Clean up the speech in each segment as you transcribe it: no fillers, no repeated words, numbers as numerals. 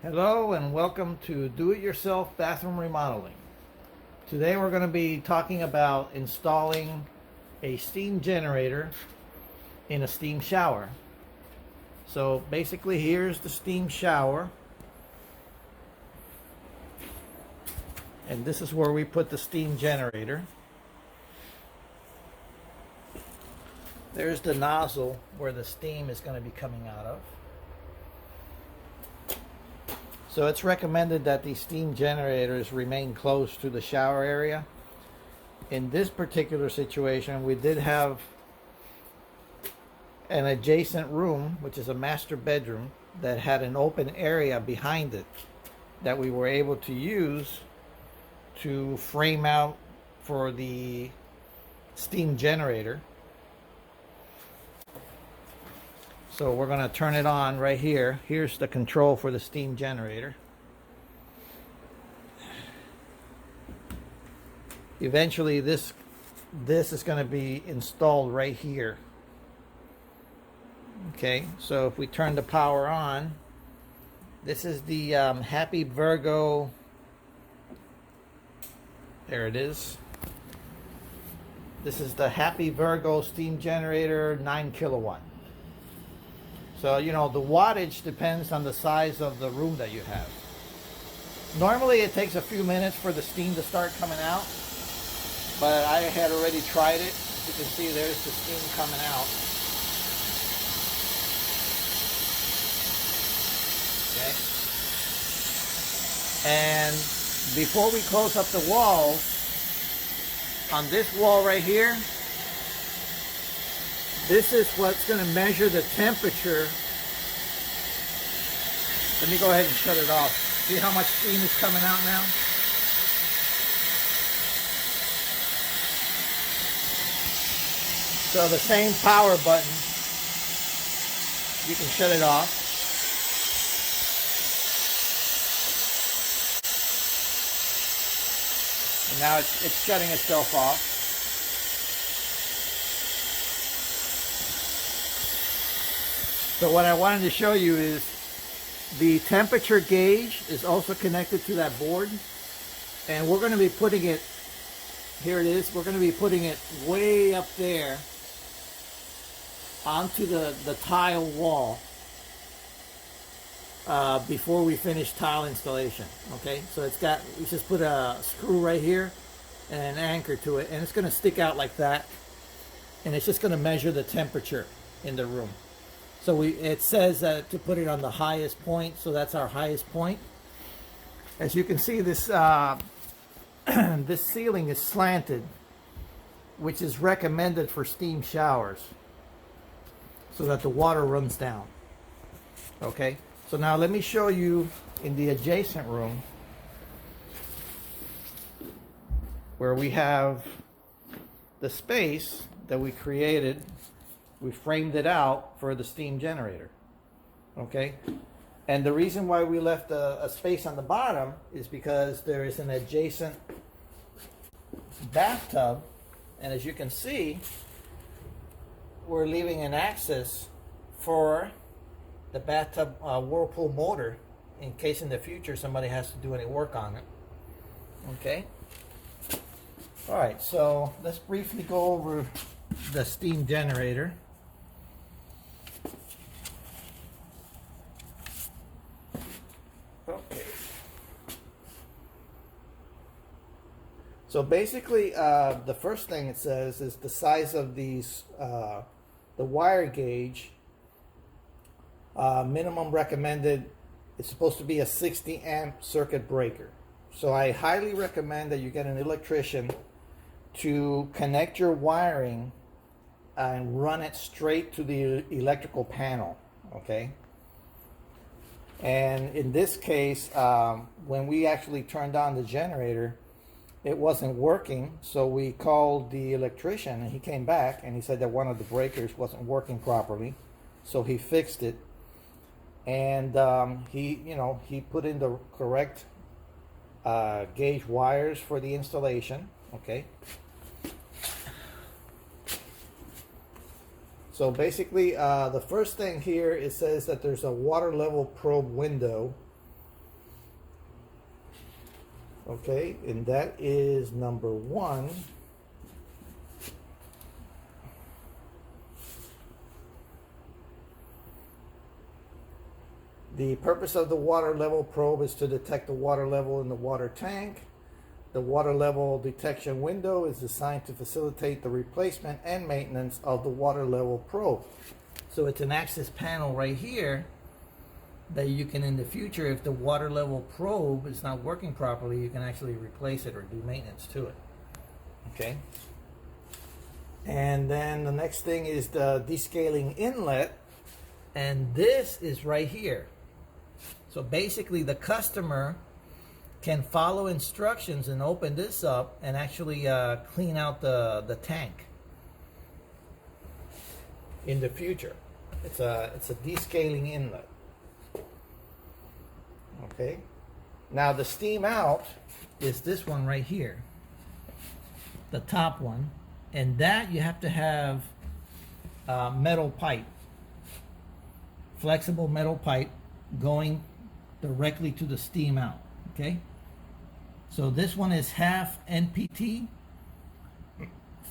Hello and welcome to Do-It-Yourself Bathroom Remodeling. Today we're going to be talking about installing a steam generator in a steam shower. So basically here's the steam shower. And this is where we put the steam generator. There's the nozzle where the steam is going to be coming out of. So it's recommended that these steam generators remain close to the shower area. In this particular situation, we did have an adjacent room, which is a master bedroom, that had an open area behind it that we were able to use to frame out for the steam generator. So we're going to turn it on right here. Here's the control for the steam generator. Eventually this is going to be installed right here. Okay, so if we turn the power on, this is the Happyvergo. There it is. This is the Happyvergo steam generator, 9 kilowatt. So, you know, the wattage depends on the size of the room that you have. Normally it takes a few minutes for the steam to start coming out, but I had already tried it. As you can see, there's the steam coming out. Okay. And before we close up the walls, on this wall right here, this is what's going to measure the temperature. Let me go ahead and shut it off. See how much steam is coming out now? So the same power button, you can shut it off. And now it's shutting itself off. So what I wanted to show you is the temperature gauge is also connected to that board, and we're going to be putting it, here it is, we're going to be putting it way up there onto the tile wall before we finish tile installation. Okay, so it's got, we just put a screw right here and an anchor to it, and it's going to stick out like that, and it's just going to measure the temperature in the room. So it says that to put it on the highest point, so that's our highest point. As you can see, this this ceiling is slanted, which is recommended for steam showers, so that the water runs down. Okay, so now let me show you in the adjacent room where we have the space that we created. We framed it out for the steam generator. Okay, and the reason why we left a space on the bottom is because there is an adjacent bathtub, and as you can see, we're leaving an access for the bathtub whirlpool motor in case in the future somebody has to do any work on it. Okay, all right, so let's briefly go over the steam generator. Okay. So basically, the first thing it says is the size of these, the wire gauge. Minimum recommended is supposed to be a 60 amp circuit breaker. So I highly recommend that you get an electrician to connect your wiring and run it straight to the electrical panel. Okay. And in this case, when we actually turned on the generator, it wasn't working. So we called the electrician, and he came back and he said that one of the breakers wasn't working properly. So he fixed it, and he put in the correct gauge wires for the installation. Okay. So basically, the first thing here, it says that there's a water level probe window Okay, and that is number 1. The purpose of the water level probe is to detect the water level in the water tank. The water level detection window is designed to facilitate the replacement and maintenance of the water level probe. So it's an access panel right here that you can, in the future, if the water level probe is not working properly, you can actually replace it or do maintenance to it. Okay. And then the next thing is the descaling inlet, and this is right here. So basically the customer can follow instructions and open this up and actually clean out the tank in the future. It's a descaling inlet. Okay. Now the steam out is this one right here, the top one, and that you have to have metal pipe, flexible metal pipe going directly to the steam out. Okay. So this one is half NPT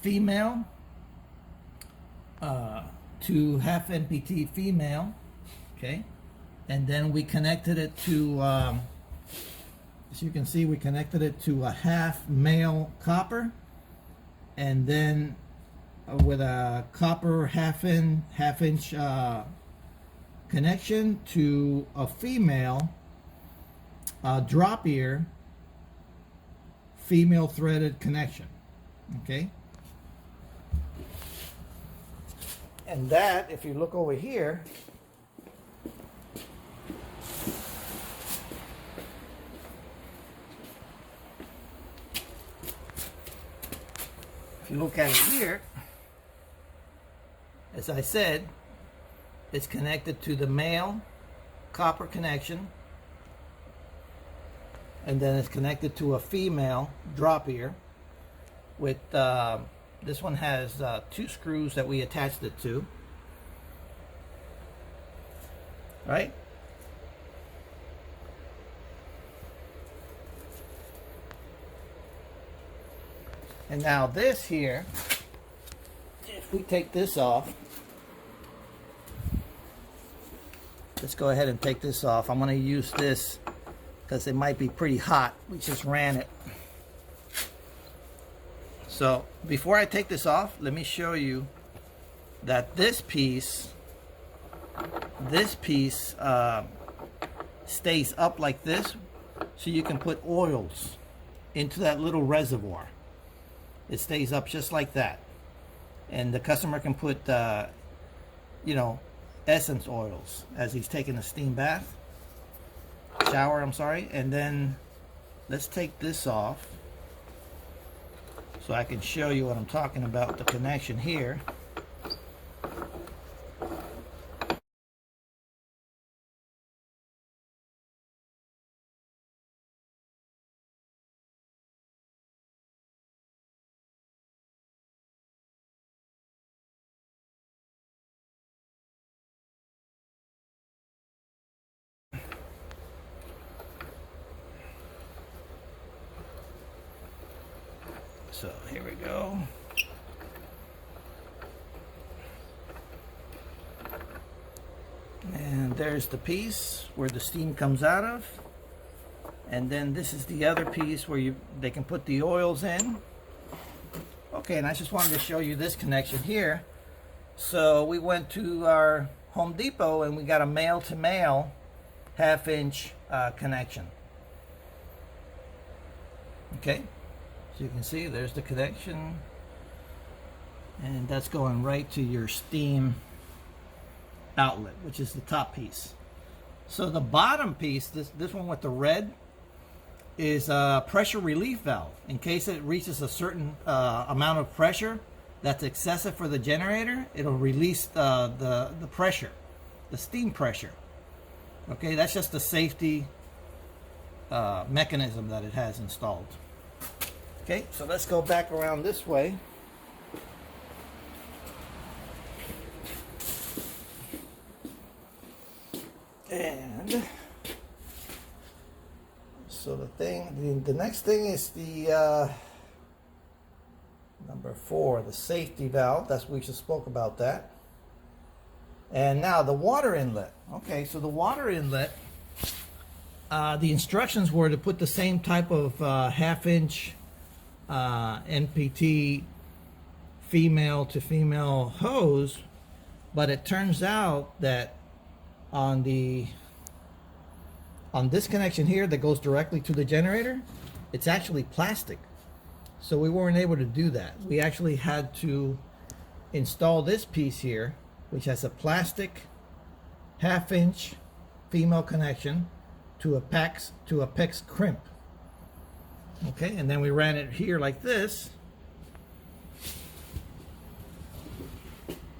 female to half NPT female. Okay. And then we connected it to, as you can see, we connected it to a half male copper, and then with a copper half inch connection to a female drop ear female threaded connection. Okay. And that, if you look over here, if you look at it here, as I said, it's connected to the male copper connection, and then it's connected to a female drop ear with this one has 2 screws that we attached it to, right? And now this here, if we take this off, let's go ahead and take this off. I'm going to use this because it might be pretty hot. We just ran it. So before I take this off, let me show you that this piece stays up like this, so you can put oils into that little reservoir. It stays up just like that, and the customer can put you know, essence oils as he's taking a steam bath, shower, I'm sorry. And then let's take this off so I can show you what I'm talking about, the connection here. So here we go. And there's the piece where the steam comes out of. And then this is the other piece where they can put the oils in. Okay, and I just wanted to show you this connection here. So we went to our Home Depot and we got a male to male half-inch connection. Okay. So you can see there's the connection, and that's going right to your steam outlet, which is the top piece. So the bottom piece, this one with the red, is a pressure relief valve. In case it reaches a certain amount of pressure that's excessive for the generator, it'll release the pressure, the steam pressure. Okay, that's just a safety mechanism that it has installed. Okay, so let's go back around this way. And so the next thing is the number 4, the safety valve. We just spoke about that. And now the water inlet. Okay, so the water inlet, the instructions were to put the same type of half-inch NPT female to female hose, but it turns out that on this connection here that goes directly to the generator, it's actually plastic. So we weren't able to do that. We actually had to install this piece here, which has a plastic half-inch female connection to a PEX crimp. Okay, and then we ran it here like this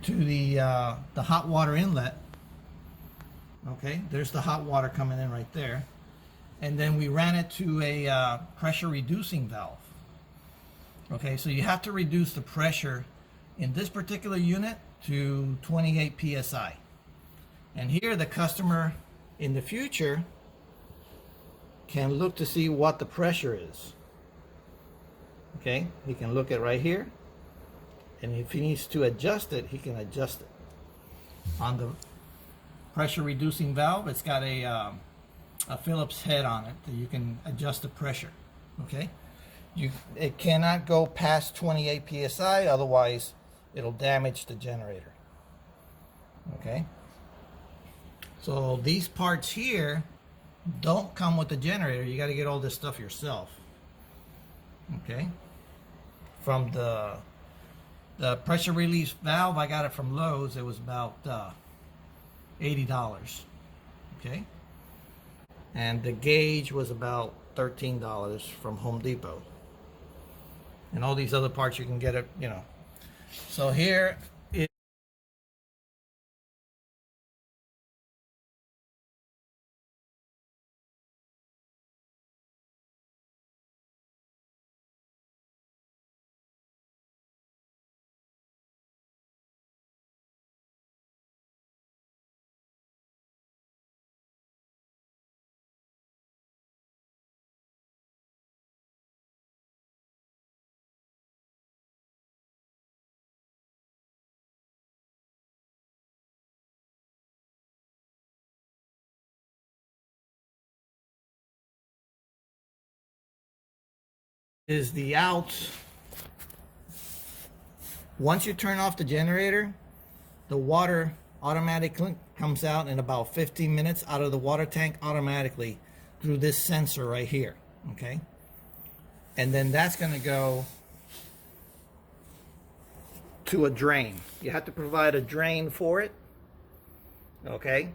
to the hot water inlet. Okay, there's the hot water coming in right there. And then we ran it to a pressure reducing valve. Okay, so you have to reduce the pressure in this particular unit to 28 psi. And here the customer in the future can look to see what the pressure is. Okay, he can look at right here, and if he needs to adjust it, he can adjust it. On the pressure reducing valve, it's got a Phillips head on it that you can adjust the pressure. Okay, it cannot go past 28 psi, otherwise it'll damage the generator. Okay, so these parts here don't come with the generator. You got to get all this stuff yourself. Okay, from the pressure release valve, I got it from Lowe's. It was about $80. Okay, and the gauge was about $13 from Home Depot. And all these other parts you can get it, you know. So here is the outs. Once you turn off the generator, the water automatically comes out in about 15 minutes out of the water tank automatically through this sensor right here. Okay, and then that's going to go to a drain. You have to provide a drain for it. Okay,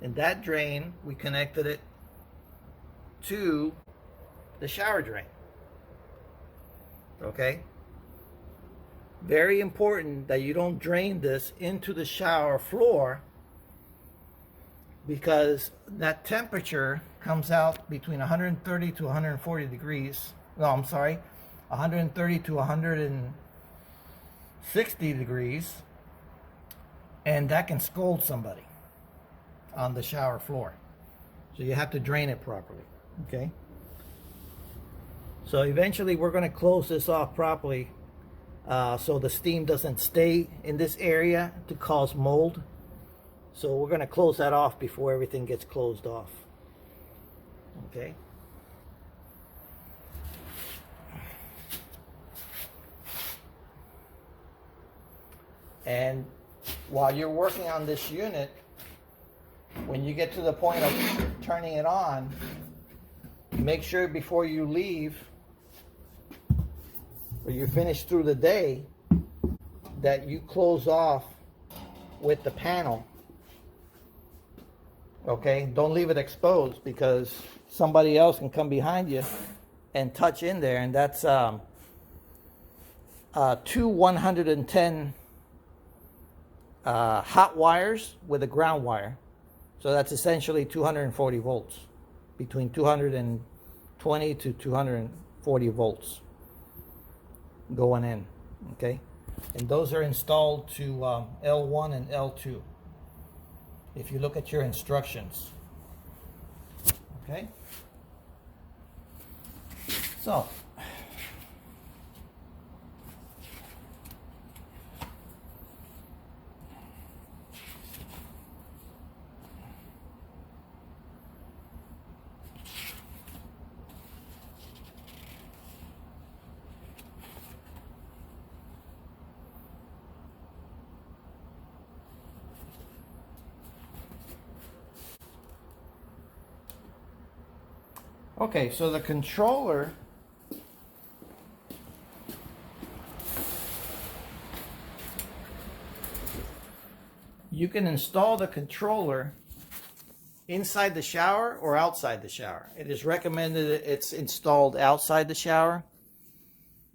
and that drain, we connected it to the shower drain. Okay, very important that you don't drain this into the shower floor, because that temperature comes out between 130 to 140 degrees. No, I'm sorry, 130 to 160 degrees, and that can scald somebody on the shower floor. So you have to drain it properly. Okay, so eventually we're going to close this off properly, so the steam doesn't stay in this area to cause mold. So we're going to close that off before everything gets closed off. Okay. And while you're working on this unit, when you get to the point of turning it on, make sure before you leave, or you finish through the day, that you close off with the panel. Okay, don't leave it exposed, because somebody else can come behind you and touch in there, and that's two 110 hot wires with a ground wire. So that's essentially 240 volts, between 220 to 240 volts going in. Okay, and those are installed to L1 and L2 if you look at your instructions. Okay, So, okay, so the controller, you can install the controller inside the shower or outside the shower. It is recommended that it's installed outside the shower,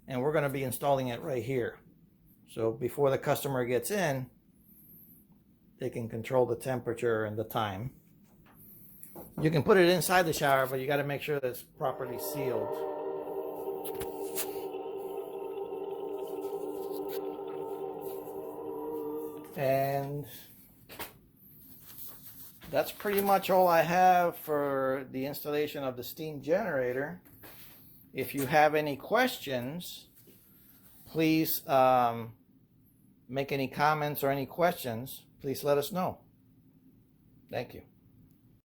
and we're going to be installing it right here. So before the customer gets in, they can control the temperature and the time. You can put it inside the shower, but you got to make sure that it's properly sealed. And that's pretty much all I have for the installation of the steam generator. If you have any questions, please make any comments or any questions. Please let us know. Thank you.